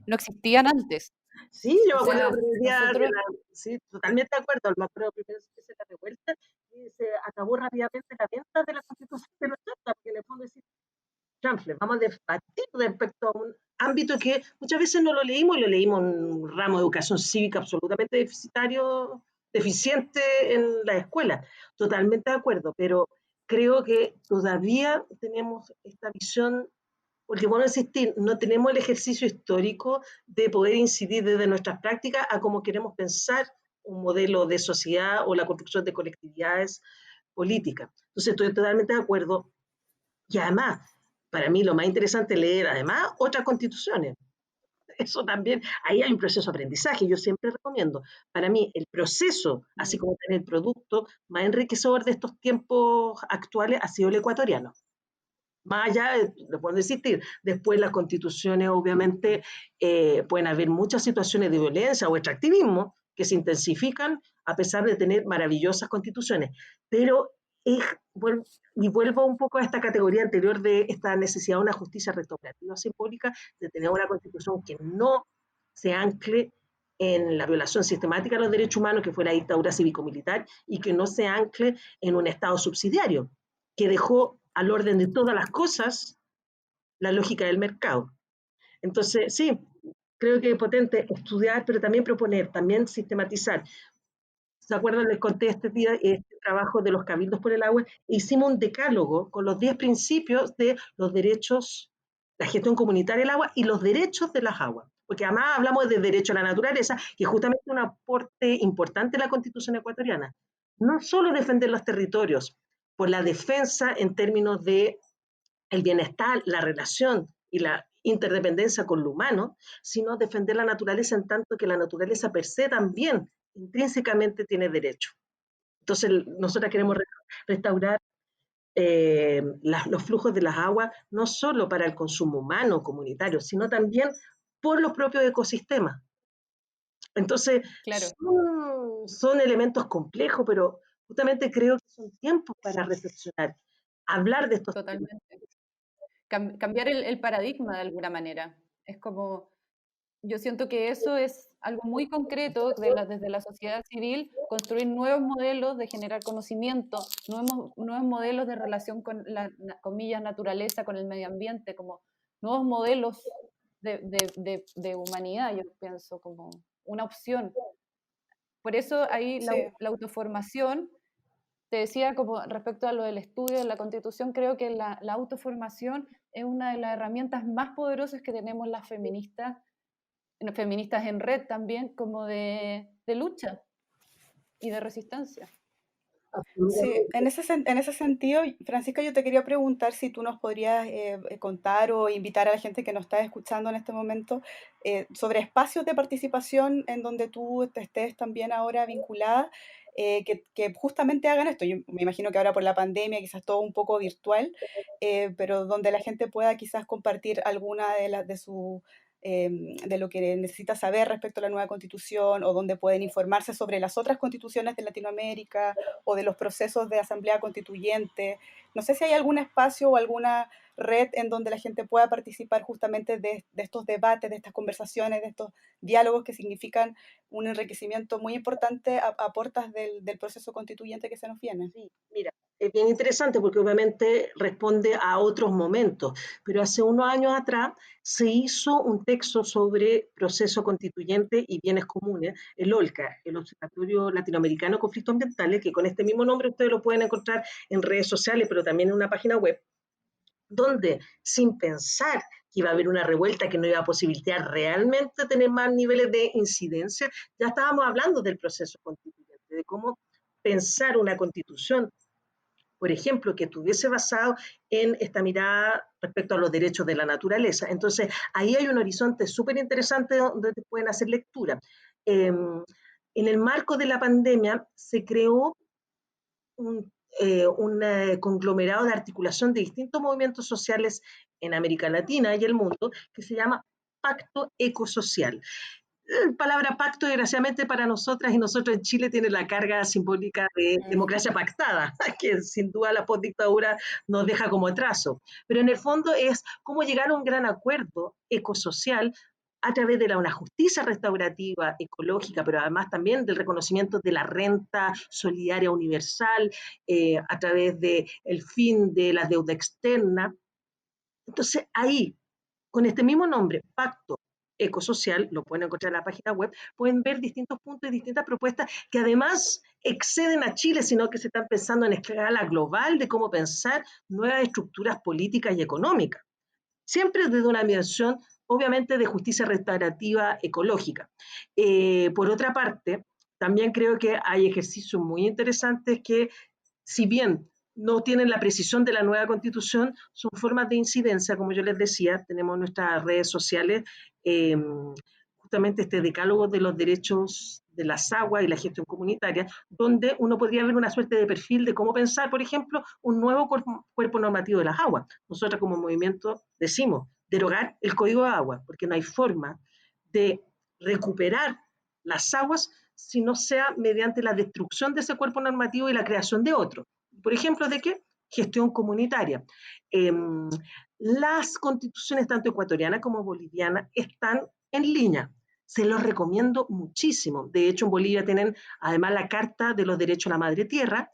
no existían antes. Sí, yo O me acuerdo sea, el primer día de nosotros, la, sí, totalmente de acuerdo, me acuerdo primero que se la revuelta y se acabó rápidamente la venta de la Constitución de los 80, porque en el fondo decir, chanfle, vamos a debatir respecto a un ámbito que muchas veces no lo leímos, y lo leímos en un ramo de educación cívica absolutamente deficitario, deficiente en la escuela. Totalmente de acuerdo, pero creo que todavía tenemos esta visión, porque bueno, insistir, no tenemos el ejercicio histórico de poder incidir desde nuestras prácticas a cómo queremos pensar un modelo de sociedad o la construcción de colectividades políticas. Entonces, estoy totalmente de acuerdo. Y además, para mí lo más interesante es leer además otras constituciones. Eso también, ahí hay un proceso de aprendizaje, yo siempre recomiendo. Para mí, el proceso, así mm, como tener el producto más enriquecedor de estos tiempos actuales ha sido el ecuatoriano. Más allá, de puedo insistir, después las constituciones obviamente pueden haber muchas situaciones de violencia o extractivismo que se intensifican a pesar de tener maravillosas constituciones, pero es, y vuelvo un poco a esta categoría anterior de esta necesidad de una justicia restaurativa simbólica, de tener una constitución que no se ancle en la violación sistemática de los derechos humanos, que fue la dictadura cívico-militar, y que no se ancle en un Estado subsidiario, que dejó al orden de todas las cosas la lógica del mercado. Entonces, sí, creo que es potente estudiar, pero también proponer, también sistematizar. ¿Se acuerdan? Les conté este día este trabajo de los cabildos por el agua. Hicimos un decálogo con los 10 principios de los derechos, la gestión comunitaria del agua y los derechos de las aguas. Porque además hablamos de derecho a la naturaleza, que es justamente un aporte importante de la Constitución ecuatoriana. No solo defender los territorios, por la defensa en términos de el bienestar, la relación y la interdependencia con lo humano, sino defender la naturaleza en tanto que la naturaleza per se también intrínsecamente tiene derecho. Entonces, nosotros queremos mm, restaurar los flujos de las aguas, no solo para el consumo humano, comunitario, sino también por los propios ecosistemas. Entonces, claro, son elementos complejos, pero justamente creo que son tiempos para reflexionar, hablar de estos temas. totalmente. Cambiar el paradigma de alguna manera. Es como, yo siento que eso es algo muy concreto desde la sociedad civil, construir nuevos modelos de generar conocimiento, nuevos modelos de relación con la, comillas, naturaleza, con el medio ambiente, como nuevos modelos de humanidad, yo pienso, como una opción. Por eso ahí Sí. la autoformación, te decía como respecto a lo del estudio de la Constitución, creo que la autoformación es una de las herramientas más poderosas que tenemos las feministas, feministas en red también, como de lucha y de resistencia. Sí, Absolutamente. en ese sentido, Francisca, yo te quería preguntar si tú nos podrías contar o invitar a la gente que nos está escuchando en este momento sobre espacios de participación en donde tú te estés también ahora vinculada, que justamente hagan esto. Yo me imagino que ahora por la pandemia quizás todo un poco virtual, pero donde la gente pueda quizás compartir alguna de sus de lo que necesita saber respecto a la nueva constitución o donde pueden informarse sobre las otras constituciones de Latinoamérica o de los procesos de asamblea constituyente. No sé si hay algún espacio o alguna red en donde la gente pueda participar justamente de estos debates, de estas conversaciones, de estos diálogos que significan un enriquecimiento muy importante a puertas del proceso constituyente que se nos viene. Sí, mira, es bien interesante porque obviamente responde a otros momentos, pero hace unos años atrás se hizo un texto sobre proceso constituyente y bienes comunes, el OLCA, el Observatorio Latinoamericano de Conflictos Ambientales, que con este mismo nombre ustedes lo pueden encontrar en redes sociales, pero también en una página web, donde sin pensar que iba a haber una revuelta que no iba a posibilitar realmente tener más niveles de incidencia, ya estábamos hablando del proceso constituyente, de cómo pensar una constitución, por ejemplo, que estuviese basado en esta mirada respecto a los derechos de la naturaleza. Entonces, ahí hay un horizonte súper interesante donde te pueden hacer lectura. En el marco de la pandemia se creó un conglomerado de articulación de distintos movimientos sociales en América Latina y el mundo que se llama pacto ecosocial. La palabra pacto, desgraciadamente para nosotras y nosotros en Chile, tiene la carga simbólica de democracia pactada, que sin duda la postdictadura nos deja como trazo. Pero en el fondo es cómo llegar a un gran acuerdo ecosocial a través de una justicia restaurativa, ecológica, pero además también del reconocimiento de la renta solidaria universal, a través del fin de la deuda externa. Entonces ahí, con este mismo nombre, Pacto Ecosocial, lo pueden encontrar en la página web, pueden ver distintos puntos y distintas propuestas que además exceden a Chile, sino que se están pensando en escala global de cómo pensar nuevas estructuras políticas y económicas. Siempre desde una dimensión, obviamente, de justicia restaurativa ecológica. Por otra parte, también creo que hay ejercicios muy interesantes que, si bien no tienen la precisión de la nueva constitución, son formas de incidencia, como yo les decía, tenemos nuestras redes sociales, eh, justamente este decálogo de los derechos de las aguas y la gestión comunitaria, donde uno podría ver una suerte de perfil de cómo pensar, por ejemplo, un nuevo cuerpo normativo de las aguas. Nosotros como movimiento decimos derogar el Código de Agua, porque no hay forma de recuperar las aguas si no sea mediante la destrucción de ese cuerpo normativo y la creación de otro. Por ejemplo, ¿de qué? Gestión comunitaria. Eh, las constituciones, tanto ecuatoriana como boliviana, están en línea. Se los recomiendo muchísimo. De hecho, en Bolivia tienen además la Carta de los Derechos a la Madre Tierra,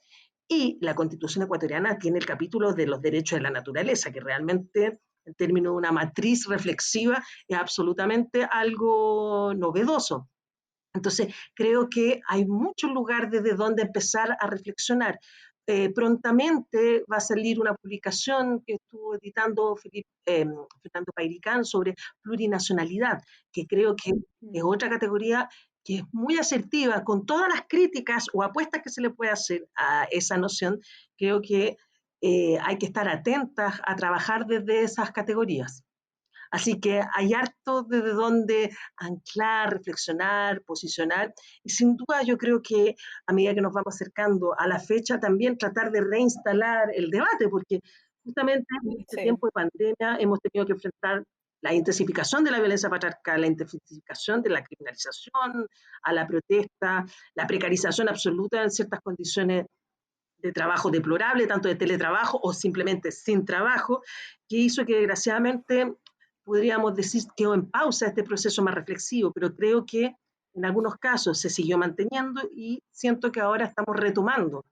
y la Constitución ecuatoriana tiene el capítulo de los derechos de la naturaleza, que realmente, en términos de una matriz reflexiva, es absolutamente algo novedoso. Entonces, creo que hay mucho lugar desde donde empezar a reflexionar. Prontamente va a salir una publicación que estuvo editando Fernando Pairicán sobre plurinacionalidad, que creo que es otra categoría que es muy asertiva, con todas las críticas o apuestas que se le puede hacer a esa noción. Creo que hay que estar atentas a trabajar desde esas categorías. Así que hay harto desde donde anclar, reflexionar, posicionar, y sin duda yo creo que a medida que nos vamos acercando a la fecha, también tratar de reinstalar el debate, porque justamente en este tiempo de pandemia hemos tenido que enfrentar la intensificación de la violencia patriarcal, la intensificación de la criminalización, a la protesta, la precarización absoluta en ciertas condiciones de trabajo deplorable, tanto de teletrabajo o simplemente sin trabajo, que hizo que desgraciadamente podríamos decir quedó en pausa este proceso más reflexivo, pero creo que en algunos casos se siguió manteniendo y siento que ahora estamos retomando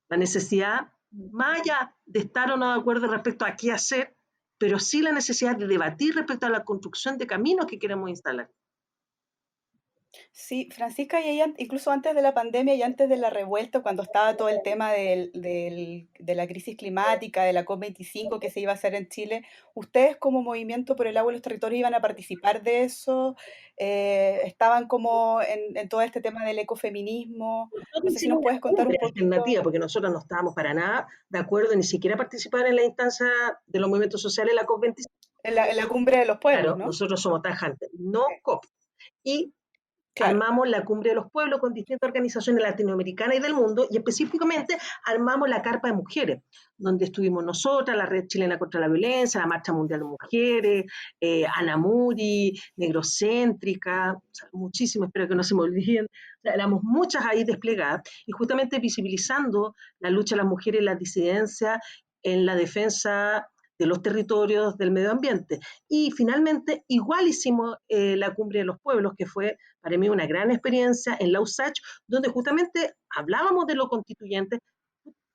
la necesidad, más allá de estar o no de acuerdo respecto a qué hacer, pero sí la necesidad de debatir respecto a la construcción de caminos que queremos instalar. Sí, Francisca, y ahí incluso antes de la pandemia y antes de la revuelta, cuando estaba todo el tema de la crisis climática, de la COP25 que se iba a hacer en Chile, ¿ustedes como Movimiento por el Agua y los Territorios iban a participar de eso? ¿Estaban como en todo este tema del ecofeminismo? No Nosotros sé si hicimos nos una puedes contar un cumbre poquito. alternativa, porque nosotros no estábamos para nada de acuerdo ni siquiera participar en la instancia de los movimientos sociales, la COP25. En la cumbre de los pueblos, Claro, ¿no? nosotros somos tajantes, no Sí, COP. Y claro. armamos la Cumbre de los Pueblos con distintas organizaciones latinoamericanas y del mundo, y específicamente armamos la Carpa de Mujeres, donde estuvimos nosotras, la Red Chilena contra la Violencia, la Marcha Mundial de Mujeres, Ana Muri, Negrocéntrica, o sea, muchísimo, espero que no se me olviden. O sea, éramos muchas ahí desplegadas, y justamente visibilizando la lucha de las mujeres y la disidencia en la defensa de los territorios, del medio ambiente. Y finalmente, igual hicimos la Cumbre de los Pueblos, que fue para mí una gran experiencia en la USACH, donde justamente hablábamos de lo constituyente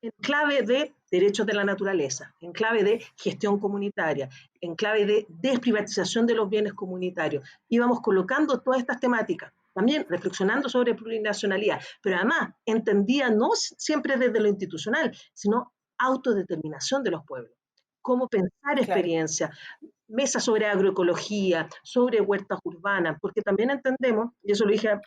en clave de derechos de la naturaleza, en clave de gestión comunitaria, en clave de desprivatización de los bienes comunitarios. Íbamos colocando todas estas temáticas, también reflexionando sobre plurinacionalidad, pero además entendía no siempre desde lo institucional, sino autodeterminación de los pueblos, cómo pensar Claro. experiencia, mesa sobre agroecología, sobre huertas urbanas, porque también entendemos, y eso lo dije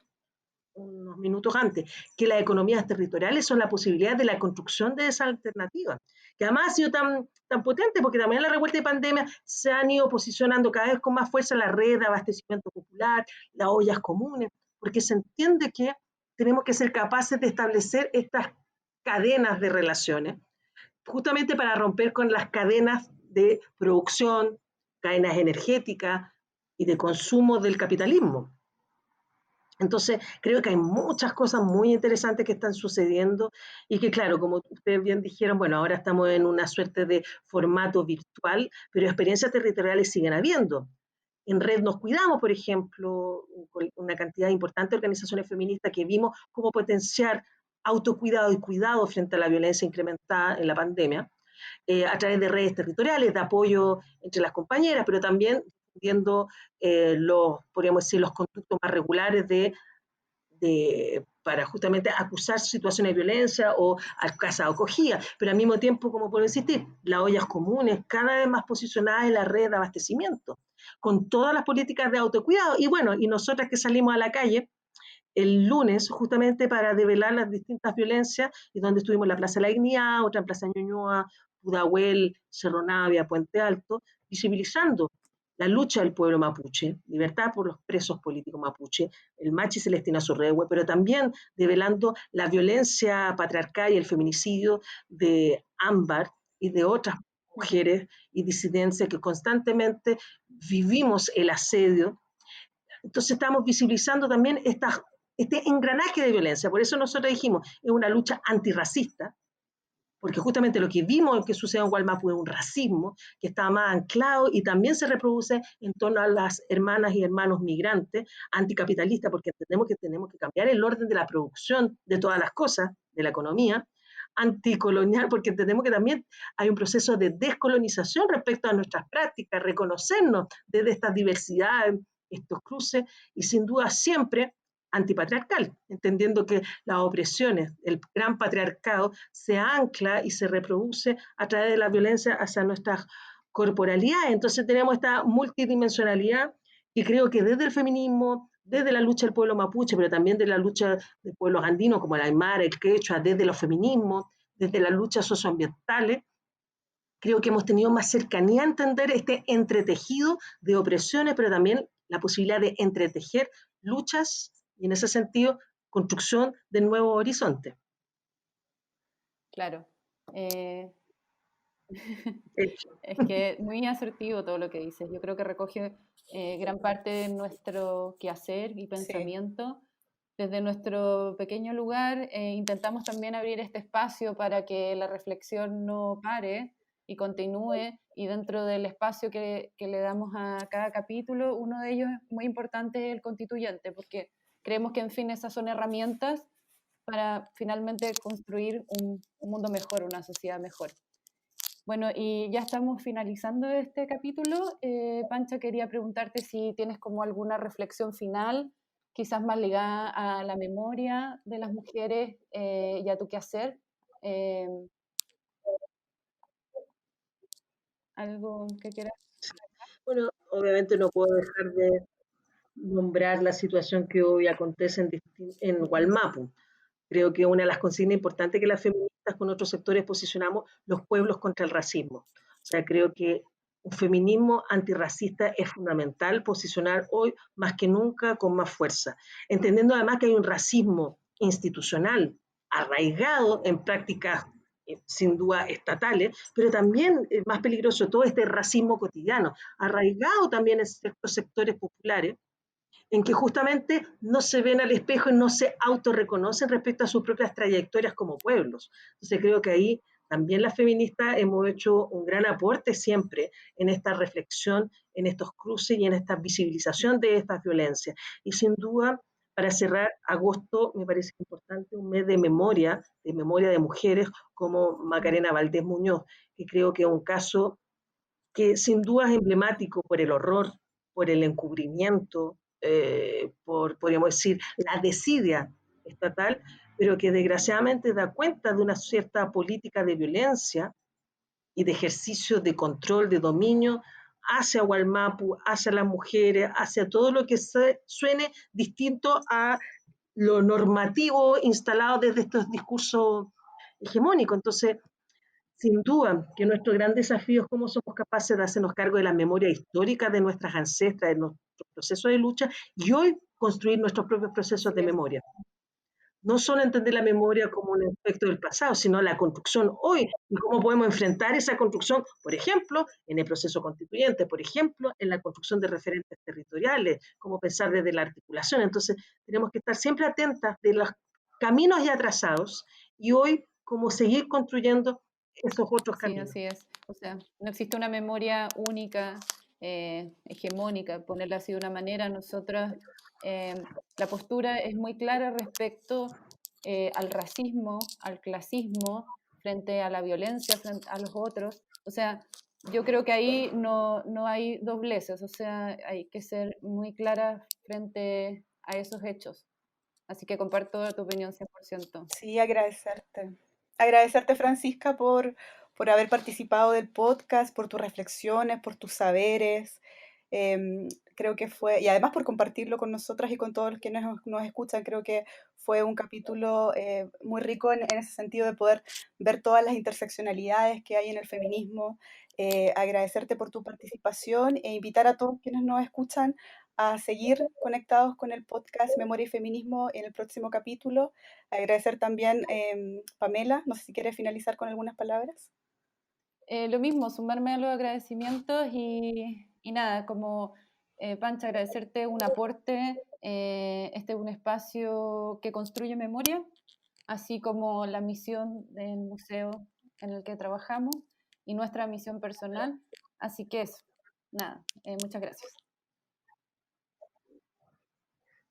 unos minutos antes, que las economías territoriales son la posibilidad de la construcción de esa alternativa, que además ha sido tan potente, porque también en la revuelta de pandemia se han ido posicionando cada vez con más fuerza la red de abastecimiento popular, las ollas comunes, porque se entiende que tenemos que ser capaces de establecer estas cadenas de relaciones, justamente para romper con las cadenas de producción, cadenas energéticas, y de consumo del capitalismo. Entonces, creo que hay muchas cosas muy interesantes que están sucediendo y que, claro, como ustedes bien dijeron, bueno, ahora estamos en una suerte de formato virtual, pero experiencias territoriales siguen habiendo. En Red Nos Cuidamos, por ejemplo, una cantidad importante de organizaciones feministas que vimos cómo potenciar autocuidado y cuidado frente a la violencia incrementada en la pandemia, a través de redes territoriales, de apoyo entre las compañeras, pero también viendo podríamos decir, los conductos más regulares para justamente acusar situaciones de violencia o a casa de acogida, pero al mismo tiempo, como puedo insistir, las ollas comunes cada vez más posicionadas en la red de abastecimiento, con todas las políticas de autocuidado. Y bueno, y nosotras que salimos a la calle el lunes justamente para develar las distintas violencias, y donde estuvimos en la Plaza de la Dignidad, otra en Plaza Ñuñoa, Pudahuel, Cerro Navia, Puente Alto, visibilizando la lucha del pueblo mapuche, libertad por los presos políticos mapuche, el Machi Celestina Sorrehue, pero también develando la violencia patriarcal y el feminicidio de Ámbar y de otras mujeres y disidencias que constantemente vivimos el asedio. Entonces estamos visibilizando también este engranaje de violencia. Por eso nosotros dijimos, es una lucha antirracista, porque justamente lo que vimos que sucedió en Gualmapu es un racismo que está más anclado y también se reproduce en torno a las hermanas y hermanos migrantes, anticapitalistas, porque entendemos que tenemos que cambiar el orden de la producción de todas las cosas, de la economía, anticolonial, porque entendemos que también hay un proceso de descolonización respecto a nuestras prácticas, reconocernos desde estas diversidades, estos cruces, y sin duda siempre antipatriarcal, entendiendo que las opresiones, el gran patriarcado, se ancla y se reproduce a través de la violencia hacia nuestras corporalidades. Entonces tenemos esta multidimensionalidad que creo que desde el feminismo, desde la lucha del pueblo mapuche, pero también de la lucha de pueblos andinos como el aymara, el quechua, desde los feminismos, desde las luchas socioambientales, creo que hemos tenido más cercanía a entender este entretejido de opresiones, pero también la posibilidad de entretejer luchas y en ese sentido construcción de nuevos horizontes. Claro. Es que muy asertivo todo lo que dices. Yo creo que recoge gran parte de nuestro quehacer y pensamiento. Sí. Desde nuestro pequeño lugar intentamos también abrir este espacio para que la reflexión no pare y continúe, y dentro del espacio que le damos a cada capítulo, uno de ellos muy importante es el constituyente, porque creemos que, en fin, esas son herramientas para finalmente construir un mundo mejor, una sociedad mejor. Bueno, y ya estamos finalizando este capítulo. Pancha, quería preguntarte si tienes como alguna reflexión final, quizás más ligada a la memoria de las mujeres y a tu quehacer. ¿Algo que quieras? Bueno, obviamente no puedo dejar de nombrar la situación que hoy acontece en Gualmapu. Creo que una de las consignas importantes que las feministas con otros sectores posicionamos, los pueblos contra el racismo. O sea, creo que un feminismo antirracista es fundamental posicionar hoy más que nunca con más fuerza, entendiendo además que hay un racismo institucional arraigado en prácticas sin duda estatales, pero también más peligroso todo este racismo cotidiano, arraigado también en ciertos sectores populares, en que justamente no se ven al espejo y no se autorreconocen respecto a sus propias trayectorias como pueblos. Entonces creo que ahí también las feministas hemos hecho un gran aporte siempre en esta reflexión, en estos cruces y en esta visibilización de estas violencias. Y sin duda, para cerrar, agosto me parece importante un mes de memoria de mujeres como Macarena Valdés Muñoz, que creo que es un caso que sin duda es emblemático por el horror, por el encubrimiento, podríamos decir, la desidia estatal, pero que desgraciadamente da cuenta de una cierta política de violencia y de ejercicio de control, de dominio hacia Gualmapu, hacia las mujeres, hacia todo lo que suene distinto a lo normativo instalado desde estos discursos hegemónicos. Entonces, sin duda que nuestro gran desafío es cómo somos capaces de hacernos cargo de la memoria histórica de nuestras ancestras, de nuestro proceso de lucha, y hoy construir nuestros propios procesos de memoria. no solo entender la memoria como un aspecto del pasado, sino la construcción hoy y cómo podemos enfrentar esa construcción, por ejemplo, en el proceso constituyente, por ejemplo, en la construcción de referentes territoriales, cómo pensar desde la articulación. Entonces, tenemos que estar siempre atentas de los caminos ya trazados y hoy cómo seguir construyendo esos otros Sí, caminos. así es. O sea, no existe una memoria única, hegemónica, ponerla así de una manera. Nosotros, la postura es muy clara respecto al racismo, al clasismo, frente a la violencia, frente a los otros. O sea, yo creo que ahí no hay dobleces, o sea, hay que ser muy clara frente a esos hechos. Así que comparto tu opinión 100%. Sí, agradecerte. Agradecerte, Francisca, por haber participado del podcast, por tus reflexiones, por tus saberes. Creo que fue, y además por compartirlo con nosotras y con todos los que nos escuchan, creo que fue un capítulo muy rico en ese sentido de poder ver todas las interseccionalidades que hay en el feminismo. Agradecerte por tu participación e invitar a todos quienes nos escuchan a seguir conectados con el podcast Memoria y Feminismo en el próximo capítulo. Agradecer también, Pamela, no sé si quieres finalizar con algunas palabras. Lo mismo, sumarme a los agradecimientos y nada, como Pancha, agradecerte un aporte. Este es un espacio que construye memoria, así como la misión del museo en el que trabajamos y nuestra misión personal. Así que eso, nada, muchas gracias.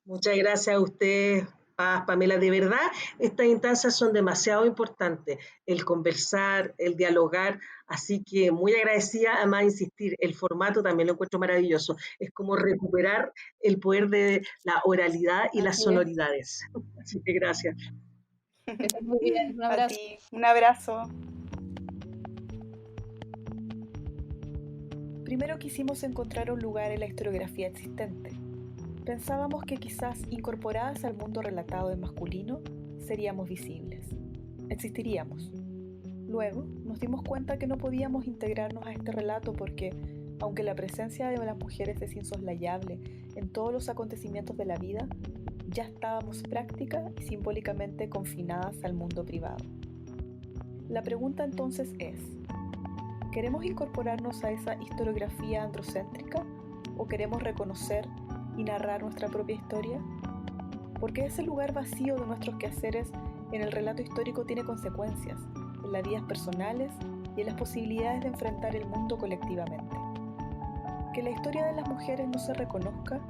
Muchas gracias a usted, Pamela. De verdad, estas instancias son demasiado importantes, el conversar, el dialogar, así que muy agradecida, además insistir, el formato también lo encuentro maravilloso, es como recuperar el poder de la oralidad y las Así es. sonoridades. Así que gracias. Que estés muy bien, un A abrazo. ti, un abrazo. Primero quisimos encontrar un lugar en la historiografía existente. Pensábamos que quizás incorporadas al mundo relatado en masculino, seríamos visibles. Existiríamos. Luego nos dimos cuenta que no podíamos integrarnos a este relato porque, aunque la presencia de las mujeres es insoslayable en todos los acontecimientos de la vida, ya estábamos práctica y simbólicamente confinadas al mundo privado. La pregunta entonces es, ¿queremos incorporarnos a esa historiografía androcéntrica o queremos reconocer y narrar nuestra propia historia? Porque ese lugar vacío de nuestros quehaceres en el relato histórico tiene consecuencias en las vidas personales y en las posibilidades de enfrentar el mundo colectivamente. Que la historia de las mujeres no se reconozca,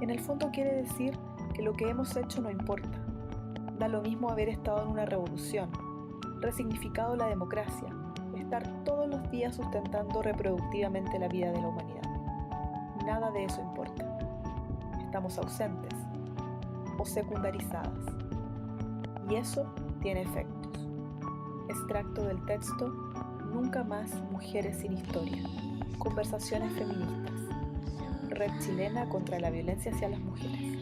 en el fondo quiere decir que lo que hemos hecho no importa. Da lo mismo haber estado en una revolución, resignificado la democracia, estar todos los días sustentando reproductivamente la vida de la humanidad. Nada de eso importa. Estamos ausentes o secundarizadas. Y eso tiene efectos. Extracto del texto Nunca más mujeres sin historia. Conversaciones feministas. Red chilena contra la violencia hacia las mujeres.